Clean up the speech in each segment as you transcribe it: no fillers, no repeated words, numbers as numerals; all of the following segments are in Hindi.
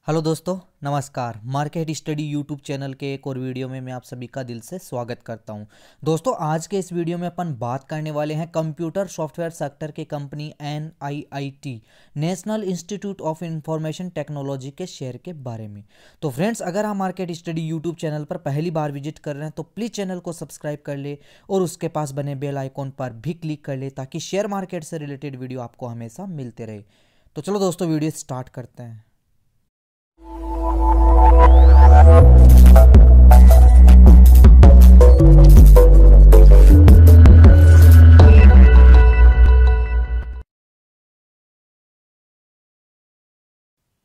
हेलो दोस्तों, नमस्कार। मार्केट स्टडी यूट्यूब चैनल के एक और वीडियो में मैं आप सभी का दिल से स्वागत करता हूं। दोस्तों, आज के इस वीडियो में अपन बात करने वाले हैं कंप्यूटर सॉफ्टवेयर सेक्टर की company NIIT national institute of information technology के शेयर के बारे में। तो फ्रेंड्स, अगर आप मार्केट स्टडी यूट्यूब चैनल पर पहली बार विजिट कर रहे हैं तो प्लीज़ चैनल को सब्सक्राइब कर ले और उसके पास बने बेल आइकॉन पर भी क्लिक कर ले ताकि शेयर मार्केट से रिलेटेड वीडियो आपको हमेशा मिलते रहे। तो चलो दोस्तों, वीडियो स्टार्ट करते हैं।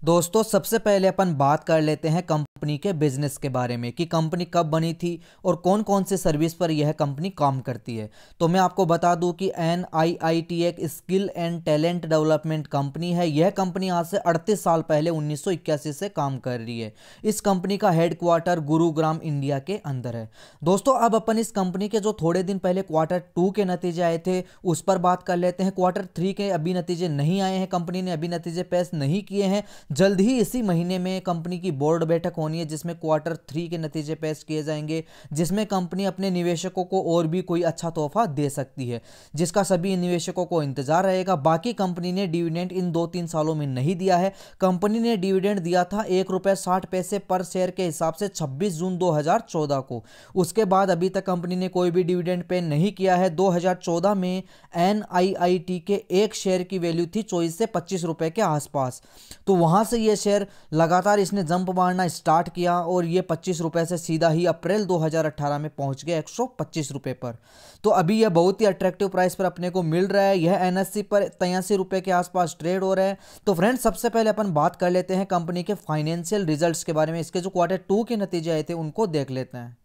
दोस्तों, सबसे पहले अपन बात कर लेते हैं कंपनी के बिजनेस के बारे में कि कंपनी कब बनी थी और कौन कौन से सर्विस पर यह कंपनी काम करती है। तो मैं आपको बता दूं कि NIIT एक skill and talent development company है। यह कंपनी आज से 38 साल पहले 1981 से काम कर रही है। इस कंपनी का हेडक्वार्टर गुरुग्राम इंडिया के अंदर है। दोस्तों, अब अपन इस कंपनी के जो थोड़े दिन पहले Q2 के नतीजे आए थे उस पर बात कर लेते हैं। Q3 के अभी नतीजे नहीं आए हैं, कंपनी ने अभी नतीजे पेश नहीं किए हैं। जल्द ही इसी महीने में कंपनी की बोर्ड बैठक होनी है जिसमें Q3 के नतीजे पेश किए जाएंगे, जिसमें कंपनी अपने निवेशकों को और भी कोई अच्छा तोहफा दे सकती है, जिसका सभी निवेशकों को इंतजार रहेगा। बाकी कंपनी ने डिविडेंड इन 2-3 सालों में नहीं दिया है। कंपनी ने डिविडेंड दिया था ₹1.60 पर शेयर के हिसाब से 26 जून 2014 को। उसके बाद अभी तक कंपनी ने कोई भी डिविडेंड पे नहीं किया है। 2014 में NIIT के एक शेयर की वैल्यू थी 24 से 25 रुपए के आसपास। तो वहां से ये शेयर लगातार इसने जंप मारना स्टार्ट किया और ये 25 रुपए से सीधा ही अप्रैल 2018 में पहुंच गया 125 रुपए पर। तो अभी यह बहुत ही अट्रैक्टिव प्राइस पर अपने को मिल रहा है। यह NSE पर 83 रुपए के आसपास ट्रेड हो रहा है। तो फ्रेंड्स, सबसे पहले अपन बात कर लेते हैं कंपनी के फाइनेंशियल रिजल्ट्स के बारे में। इसके जो Q2 के नतीजे आए थे उनको देख लेते हैं।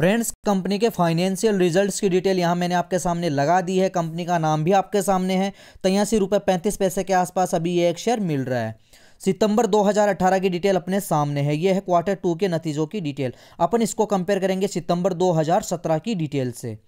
फ्रेंड्स, कंपनी के फाइनेंशियल रिजल्ट्स की डिटेल यहां मैंने आपके सामने लगा दी है। कंपनी का नाम भी आपके सामने है। 83 रुपये 35 पैसे के आसपास अभी ये एक शेयर मिल रहा है। सितंबर 2018 की डिटेल अपने सामने है। यह है Q2 के नतीजों की डिटेल। अपन इसको कंपेयर करेंगे सितंबर 2017 की डिटेल से।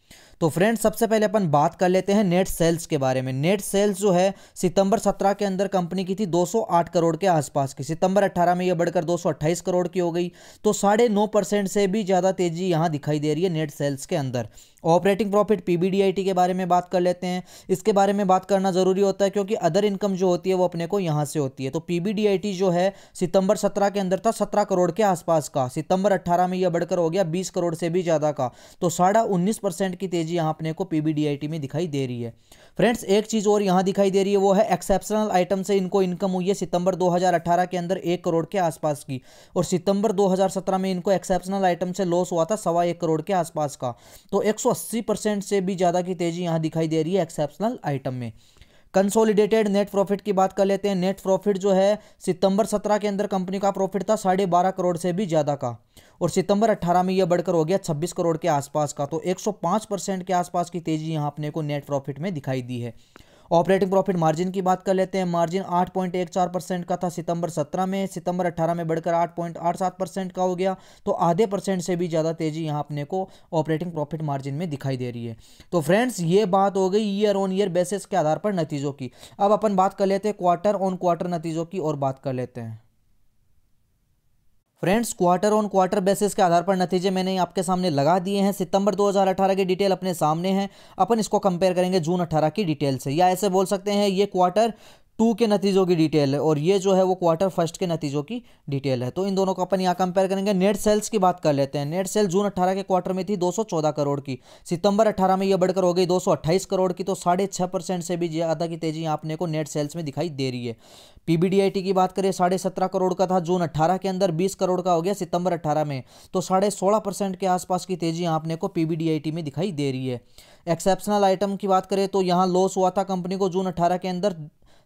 तो फ्रेंड्स, सबसे पहले अपन बात कर लेते हैं नेट सेल्स के बारे में। नेट सेल्स जो है सितंबर 17 के अंदर कंपनी की थी 208 करोड़ के आसपास की। सितंबर 18 में यह बढ़कर 228 करोड़ की हो गई। तो 9.5% से भी ज़्यादा तेजी यहाँ दिखाई दे रही है नेट सेल्स के अंदर। ऑपरेटिंग प्रॉफिट PBDIT के बारे में बात कर लेते हैं। इसके बारे में बात करना जरूरी होता है क्योंकि अदर इनकम जो होती है वो अपने को यहाँ से होती है। तो PBDIT जो है सितंबर 17 के अंदर था 17 करोड़ के आसपास का। सितंबर 18 में यह बढ़कर हो गया 20 करोड़ से भी ज़्यादा का। तो 19.5% की तेजी यहाँ अपने को PBDIT में दिखाई दे रही है। फ्रेंड्स, एक चीज़ और यहाँ दिखाई दे रही है, वो है एक्सेप्शनल आइटम से इनको इनकम हुई है सितंबर 2018 के अंदर 1 करोड़ के आसपास की, और सितंबर 2017 में इनको एक्सेप्शनल आइटम से लॉस हुआ था 1.25 करोड़ के आसपास का। तो 180% से भी ज़्यादा की तेजी यहाँ दिखाई दे रही है एक्सेप्शनल आइटम में। कंसोलिडेटेड नेट प्रॉफिट की बात कर लेते हैं। नेट प्रॉफिट जो है सितंबर 17 के अंदर कंपनी का प्रॉफिट था 12.5 करोड़ से भी ज़्यादा का, और सितंबर 18 में यह बढ़कर हो गया 26 करोड़ के आसपास का। तो 105% के आसपास की तेजी यहाँ अपने को नेट प्रॉफिट में दिखाई दी है। ऑपरेटिंग प्रॉफिट मार्जिन की बात कर लेते हैं। मार्जिन 8.14% का था सितंबर 17 में। सितंबर 18 में बढ़कर 8.87% का हो गया। तो आधे परसेंट से भी ज़्यादा तेजी यहाँ अपने को ऑपरेटिंग प्रॉफिट मार्जिन में दिखाई दे रही है। तो फ्रेंड्स, ये बात हो गई ईयर ऑन ईयर बेसिस के आधार पर नतीजों की। अब अपन बात कर लेते हैं क्वार्टर नतीजों की और बात कर लेते हैं। फ्रेंड्स, क्वार्टर बेसिस के आधार पर नतीजे मैंने आपके सामने लगा दिए हैं। सितंबर 2018 की डिटेल अपने सामने है। अपन इसको कंपेयर करेंगे जून 18 की डिटेल से, या ऐसे बोल सकते हैं ये Q2 के नतीजों की डिटेल है और ये जो है वो Q1 के नतीजों की डिटेल है। तो इन दोनों को अपन यहाँ कंपेयर करेंगे। नेट सेल्स की बात कर लेते हैं। नेट सेल जून 18 के क्वार्टर में थी 214 करोड़ की। सितंबर 18 में यह बढ़कर हो गई 228 करोड़ की। तो 6.5% से भी ज़्यादा की तेजी यहाँ अपने को नेट सेल्स में दिखाई दे रही है। PBDIT की बात करें 17.5 करोड़ का था जून 18 के अंदर, 20 करोड़ का हो गया सितंबर 18 में। तो 16.5% के आसपास की तेजी यहाँ अपने को PBDIT में दिखाई दे रही है। एक्सेप्शनल आइटम की बात करें तो यहाँ लॉस हुआ था कंपनी को जून 18 के अंदर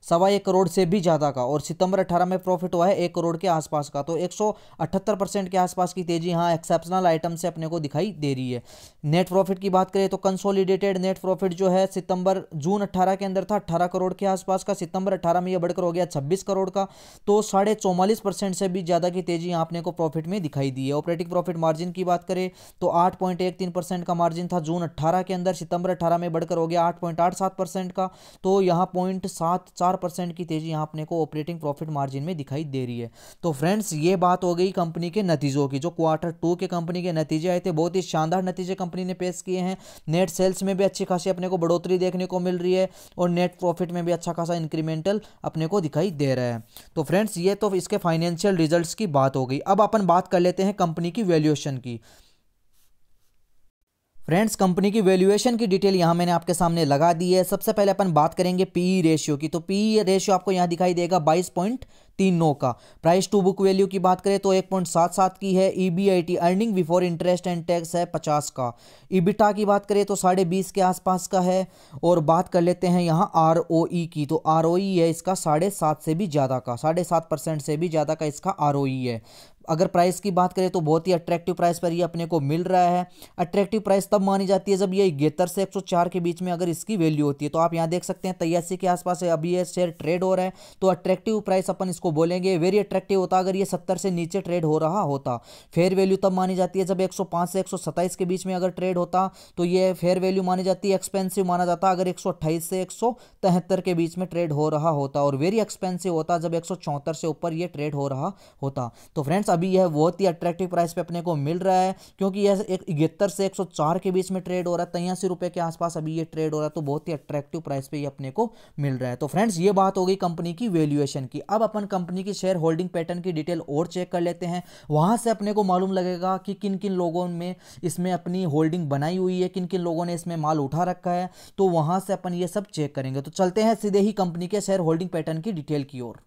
1.25 करोड़ से भी ज़्यादा का, और सितंबर 18 में प्रॉफिट हुआ है 1 करोड़ के आसपास का। तो 178% के आसपास की तेजी यहाँ एक्सेप्शनल आइटम से अपने को दिखाई दे रही है। नेट प्रॉफिट की बात करें तो कंसोलिडेटेड नेट प्रॉफिट जो है जून 18 के अंदर था 18 करोड़ के आसपास का, सितंबर 18 में यह बढ़कर हो गया 26 करोड़ का। तो 44.5% से भी ज़्यादा की तेजी यहाँ अपने को प्रॉफिट में दिखाई दी है। ऑपरेटिंग प्रॉफिट मार्जिन की बात करें तो 8.13% का मार्जिन था जून 18 के अंदर, सितंबर 18 में बढ़कर हो गया 8.87% का। तो यहाँ 0.74% की तेजी यहाँ अपने को ऑपरेटिंग प्रॉफिट मार्जिन में दिखाई दे रही है। तो फ्रेंड्स ये बात हो गई कंपनी के नतीजों की। जो Q2 के कंपनी के नतीजे आए थे, बहुत ही शानदार नतीजे कंपनी ने पेश किए हैं। नेट सेल्स में भी अच्छी खासी अपने को बढ़ोतरी देखने को मिल रही है और नेट प्रॉफिट में भी अच्छा खासा इंक्रीमेंटल अपने को दिखाई दे रहा है। तो फ्रेंड्स ये तो इसके फाइनेंशियल रिजल्ट्स की बात हो गई। अब अपन बात कर लेते हैं कंपनी की वैल्यूएशन की। फ्रेंड्स कंपनी की वैल्यूएशन की डिटेल यहाँ मैंने आपके सामने लगा दी है। सबसे पहले अपन बात करेंगे पीई रेशियो की। तो पीई रेशियो आपको यहाँ दिखाई देगा 22.39 का। प्राइस टू बुक वैल्यू की बात करें तो 1.77 की है। EBIT earning before interest and tax है 50 का। ईबिटा की बात करें तो 20.5 के आसपास का है। और बात कर लेते हैं यहाँ आरओई की। तो आरओई है इसका 7.5 से भी ज़्यादा का, 7.5% से भी ज़्यादा का इसका आरओई है। अगर प्राइस की बात करें तो बहुत ही अट्रैक्टिव प्राइस पर ये अपने को मिल रहा है। अट्रैक्टिव प्राइस तब मानी जाती है जब ये 71 से 104 के बीच में अगर इसकी वैल्यू होती है। तो आप यहाँ देख सकते हैं 83 के आसपास है अभी ये शेयर ट्रेड हो रहा है। तो अट्रैक्टिव प्राइस अपन इसको बोलेंगे। वेरी अट्रैक्टिव होता अगर ये 70 से नीचे ट्रेड हो रहा होता। फेयर वैल्यू तब मानी जाती है जब 105 से 127 के बीच में अगर ट्रेड होता तो ये फेयर वैल्यू मानी जाती है। एक्सपेंसिव माना जाता अगर 128 से 173 के बीच में ट्रेड हो रहा होता। और वेरी एक्सपेंसिव होता जब 174 से ऊपर ये ट्रेड हो रहा होता। तो फ्रेंड्स अभी यह बहुत ही अट्रैक्टिव प्राइस पे अपने को मिल रहा है, क्योंकि यह 71 से 104 के बीच में ट्रेड हो रहा है। 83 रुपए के आसपास अभी ये ट्रेड हो रहा है। तो बहुत ही अट्रैक्टिव प्राइस पे ये अपने को मिल रहा है। तो फ्रेंड्स ये बात हो गई कंपनी की वैल्यूएशन की। अब अपन कंपनी की शेयर होल्डिंग पैटर्न की डिटेल और चेक कर लेते हैं। वहां से अपने को मालूम लगेगा कि किन किन लोगों में इसमें अपनी होल्डिंग बनाई हुई है, किन किन लोगों ने इसमें माल उठा रखा है। तो वहां से अपन ये सब चेक करेंगे। तो चलते हैं सीधे ही कंपनी के शेयर होल्डिंग पैटर्न की डिटेल की ओर।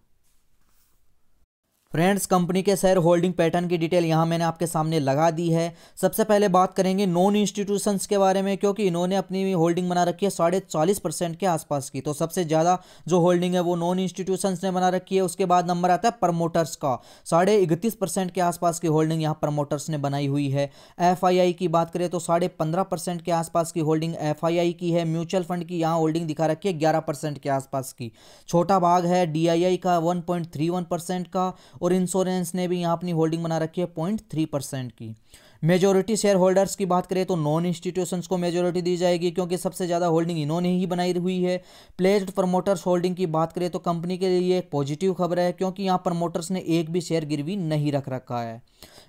फ्रेंड्स कंपनी के शेयर होल्डिंग पैटर्न की डिटेल यहाँ मैंने आपके सामने लगा दी है। सबसे पहले बात करेंगे नॉन इंस्टीट्यूशंस के बारे में, क्योंकि इन्होंने अपनी होल्डिंग बना रखी है 40.5% के आसपास की। तो सबसे ज़्यादा जो होल्डिंग है वो नॉन इंस्टीट्यूशंस ने बना रखी है। उसके बाद नंबर आता है प्रमोटर्स का, 31.5% के आसपास की होल्डिंग यहाँ प्रमोटर्स ने बनाई हुई है। FII की बात करें तो 15.5% के आसपास की होल्डिंग FII की है। म्यूचुअल फंड की यहाँ होल्डिंग दिखा रखी है 11% के आसपास की। छोटा भाग है DII का 1.31% का। और इंश्योरेंस ने भी यहाँ अपनी होल्डिंग बना रखी है 0.3% की। मेजोरिटी शेयर होल्डर्स की बात करें तो नॉन इंस्टीट्यूशंस को मेजोरिटी दी जाएगी, क्योंकि सबसे ज़्यादा होल्डिंग इन्होंने ही बनाई हुई है। प्लेज्ड प्रमोटर्स होल्डिंग की बात करें तो कंपनी के लिए एक पॉजिटिव खबर है, क्योंकि यहाँ प्रमोटर्स ने एक भी शेयर गिरवी नहीं रख रखा है।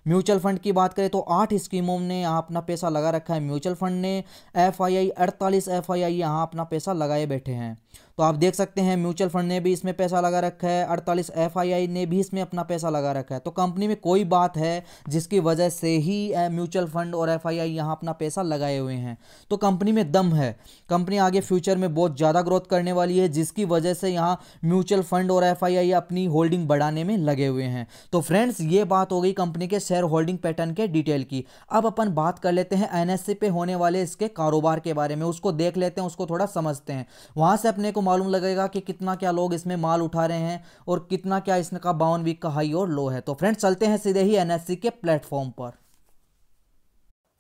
म्यूचुअल फंड की बात करें तो 8 स्कीमों ने यहाँ अपना पैसा लगा रखा है। म्यूचुअल फंड ने FII 48 FII यहाँ अपना पैसा लगाए बैठे हैं। तो आप देख सकते हैं म्यूचुअल फंड ने भी इसमें पैसा लगा रखा है, 48 FII ने भी इसमें अपना पैसा लगा रखा है। तो कंपनी में कोई बात है जिसकी वजह से ही म्यूचुअल फंड और FII यहाँ अपना पैसा लगाए हुए हैं। तो कंपनी में दम है। कंपनी आगे फ्यूचर में बहुत ज़्यादा ग्रोथ करने वाली है, जिसकी वजह से यहाँ म्यूचुअल फंड और FII अपनी होल्डिंग बढ़ाने में लगे हुए हैं। तो फ्रेंड्स ये बात हो गई कंपनी के शेयर होल्डिंग पैटर्न के डिटेल की। अब अपन बात कर लेते हैं NSE पे होने वाले इसके कारोबार के बारे में। उसको देख लेते हैं, उसको थोड़ा समझते हैं। वहां से अपने को मालूम लगेगा कि कितना क्या लोग इसमें माल उठा रहे हैं और कितना क्या इसका 52 वीक का हाई और लो है। तो फ्रेंड्स चलते हैं सीधे ही NSE के प्लेटफॉर्म पर।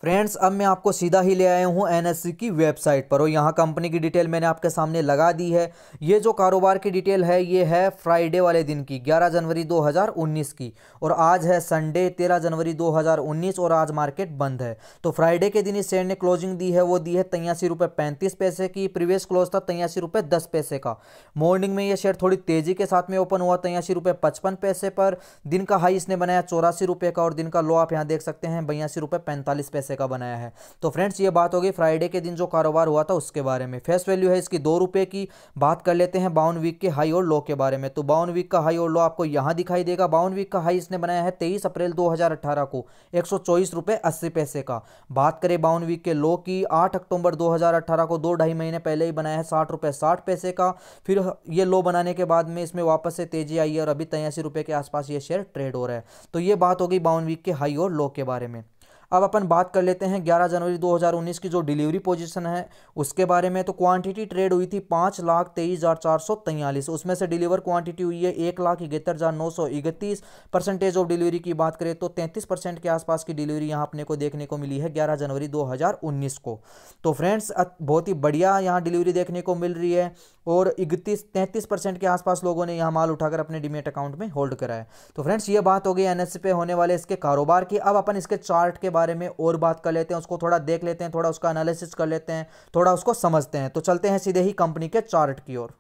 फ्रेंड्स अब मैं आपको सीधा ही ले आया हूँ NSE की वेबसाइट पर, और यहाँ कंपनी की डिटेल मैंने आपके सामने लगा दी है। ये जो कारोबार की डिटेल है ये है फ्राइडे वाले दिन की, 11 जनवरी 2019 की, और आज है संडे 13 जनवरी 2019 और आज मार्केट बंद है। तो फ्राइडे के दिन इस शेयर ने क्लोजिंग दी है, वो दी है 83 रुपये 35 पैसे की। प्रीवियस क्लोज था 83 रुपये 10 पैसे का। मॉर्निंग में ये शेयर थोड़ी तेजी के साथ में ओपन हुआ 83 रुपये 55 पैसे पर। दिन का हाई इसने बनाया 84 रुपये का, और दिन का लो आप यहाँ देख सकते हैं 82 रुपये 45 पैसे का बनाया है। तो फ्रेंड्स ये बात हो गई फ्राइडे के दिन जो कारोबार हुआ था उसके बारे में। फेस वैल्यू है इसकी 2 रुपए की। बात कर लेते हैं 52 वीक के हाई और लो के बारे में। तो 52 वीक का हाई और लो आपको यहां दिखाई देगा। 52 वीक का हाई इसने बनाया है 23 अप्रैल 2018 को 124 रुपये 80 पैसे का। बात करें 52 वीक के लो की, 8 अक्टूबर 2018 को 2-2.5 महीने पहले ही बनाया है 60 रुपये 60 पैसे का। फिर ये लो बनाने के बाद में इसमें वापस से तेजी आई है और अभी 83 रुपये के आसपास ये शेयर ट्रेड हो रहा है। तो ये बात हो गई 52 वीक के हाई और लो के बारे में। अब अपन बात कर लेते हैं 11 जनवरी 2019 की जो डिलीवरी पोजीशन है उसके बारे में। तो क्वांटिटी ट्रेड हुई थी 5,23,443, उसमें से डिलीवर क्वांटिटी हुई है 1,71,931। परसेंटेज ऑफ डिलीवरी की बात करें तो 33% के आसपास की डिलीवरी यहाँ अपने को देखने को मिली है 11 जनवरी 2019 को। तो फ्रेंड्स बहुत ही बढ़िया यहाँ डिलीवरी देखने को मिल रही है और 33% के आसपास लोगों ने यहाँ माल उठाकर अपने डीमैट अकाउंट में होल्ड करा है। तो फ्रेंड्स ये बात हो गई एनएससी पे होने वाले इसके कारोबार की। अब अपन इसके चार्ट के बारे में और बात कर लेते हैं, उसको थोड़ा देख लेते हैं, थोड़ा उसका एनालिसिस कर लेते हैं, थोड़ा उसको समझते हैं। तो चलते हैं सीधे ही कंपनी के चार्ट की ओर।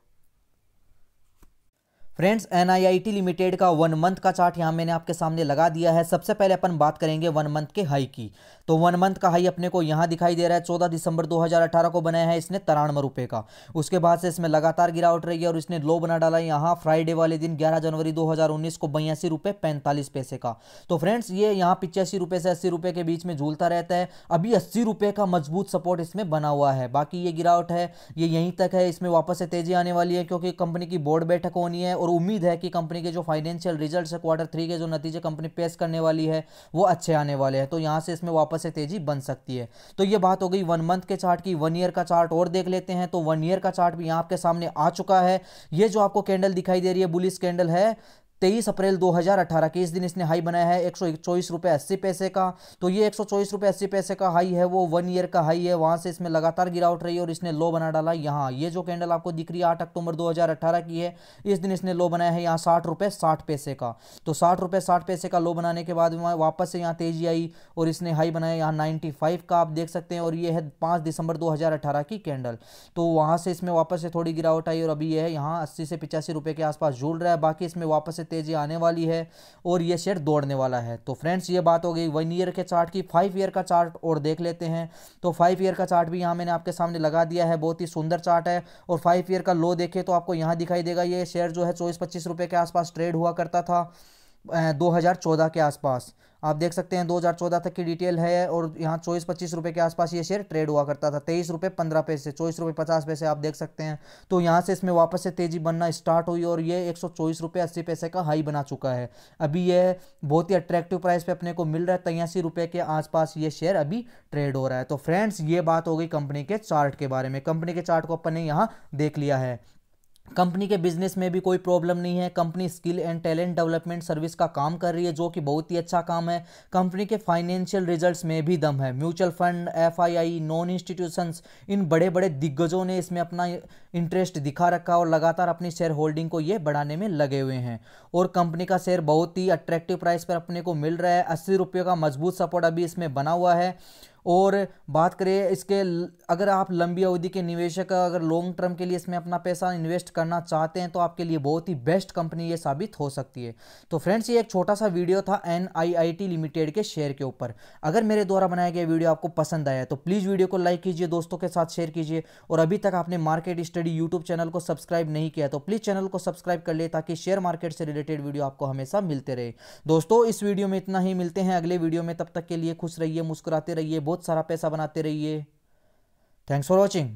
फ्रेंड्स NIIT लिमिटेड का 1 मंथ का चार्ट यहां मैंने आपके सामने लगा दिया है। सबसे पहले अपन बात करेंगे 1 मंथ के हाई की। तो 1 मंथ का हाई अपने को यहां दिखाई दे रहा है 14 दिसंबर 2018 को बनाया है इसने 93 रुपए का। उसके बाद से इसमें लगातार गिरावट रही है और इसने लो बना डाला यहां फ्राइडे वाले दिन 11 जनवरी 2019 को 82 रुपए 45 पैसे का। तो फ्रेंड्स ये यहां 85 रुपए से 80 रुपए के बीच में झूलता रहता है। अभी 80 रुपए का मजबूत सपोर्ट इसमें बना हुआ है। बाकी ये गिरावट है ये यहीं तक है, इसमें वापस से तेजी आने वाली है क्योंकि कंपनी की बोर्ड बैठक होनी है और उम्मीद है कि कंपनी के जो फाइनेंशियल रिजल्ट्स है Q3 के जो नतीजे कंपनी पेश करने वाली है वो अच्छे आने वाले हैं। तो यहां से इसमें वापस से तेजी बन सकती है। तो ये बात हो गई 1 मंथ के चार्ट की। 1 ईयर का चार्ट और देख लेते हैं। तो 1 ईयर का चार्ट भी यहां आपके सामने आ चुका है। ये जो आपको कैंडल दिखाई दे रही है बुलिश कैंडल है 23 अप्रैल 2018 के, इस दिन इसने हाई बनाया है 124 रुपये 80 पैसे का। तो ये 124 रुपये 80 पैसे का हाई है वो 1 ईयर का हाई है। वहां से इसमें लगातार गिरावट रही है और इसने लो बना डाला यहाँ। ये जो कैंडल आपको दिख रही है 8 अक्टूबर 2018 की है, इस दिन इसने लो बनाया है यहाँ 60 रुपये 60 पैसे का। तो 60 रुपये 60 पैसे का लो बनाने के बाद वापस से यहाँ तेजी आई और इसने हाई बनाया यहाँ 95 का, आप देख सकते हैं। और ये है 5 दिसंबर 2018 की कैंडल। तो वहां से इसमें वापस से थोड़ी गिरावट आई और अभी ये है यहाँ 80 से 85 रुपये के आसपास झूल रहा है। बाकी इसमें वापस से तेजी आने वाली है और ये शेयर दौड़ने वाला है। तो फ्रेंड्स ये बात हो गई 1 ईयर के चार्ट की। 5 ईयर का चार्ट और देख लेते हैं। तो 5 ईयर का चार्ट भी यहां मैंने आपके सामने लगा दिया है, बहुत ही सुंदर चार्ट है। और 5 ईयर का लो देखें तो आपको यहां दिखाई देगा ये शेयर जो है 24-25 रुपए के आसपास ट्रेड हुआ करता था 2014 के आसपास। आप देख सकते हैं 2014 तक की डिटेल है और यहाँ 24-25 रुपए के आसपास ये शेयर ट्रेड हुआ करता था। 23 रुपये 15 पैसे 24 रुपये 50 पैसे आप देख सकते हैं। तो यहाँ से इसमें वापस से तेजी बनना स्टार्ट हुई और ये 124 रुपये 80 पैसे का हाई बना चुका है। अभी ये बहुत ही अट्रैक्टिव प्राइस पे अपने को मिल रहा है, 83 रुपये के आसपास ये शेयर अभी ट्रेड हो रहा है। तो फ्रेंड्स ये बात हो गई कंपनी के चार्ट के बारे में। कंपनी के चार्ट को अपन ने यहाँ देख लिया है। कंपनी के बिजनेस में भी कोई प्रॉब्लम नहीं है। Company skill and talent development service का काम कर रही है जो कि बहुत ही अच्छा काम है। कंपनी के फाइनेंशियल रिजल्ट्स में भी दम है। Mutual fund, FII, non institutions, इन बड़े बड़े दिग्गजों ने इसमें अपना इंटरेस्ट दिखा रखा और लगातार अपनी शेयर होल्डिंग को ये बढ़ाने में लगे हुए हैं। और कंपनी का शेयर बहुत ही अट्रैक्टिव प्राइस पर अपने को मिल रहा है। 80 रुपये का मजबूत सपोर्ट अभी इसमें बना हुआ है। और बात करें इसके, अगर आप लंबी अवधि के निवेशक अगर लॉन्ग टर्म के लिए इसमें अपना पैसा इन्वेस्ट करना चाहते हैं तो आपके लिए बहुत ही बेस्ट कंपनी ये साबित हो सकती है। तो फ्रेंड्स ये एक छोटा सा वीडियो था NIIT लिमिटेड के शेयर के ऊपर। अगर मेरे द्वारा बनाया गया वीडियो आपको पसंद आया तो प्लीज़ वीडियो को लाइक कीजिए, दोस्तों के साथ शेयर कीजिए। और अभी तक आपने मार्केट स्टडी यूट्यूब चैनल को सब्सक्राइब नहीं किया तो प्लीज़ चैनल को सब्सक्राइब कर ले ताकि शेयर मार्केट से रिलेटेड वीडियो आपको हमेशा मिलते रहे। दोस्तों इस वीडियो में इतना ही, मिलते हैं अगले वीडियो में। तब तक के लिए खुश रहिए, मुस्कुराते रहिए, बहुत सारा पैसा बनाते रहिए। Thanks for watching.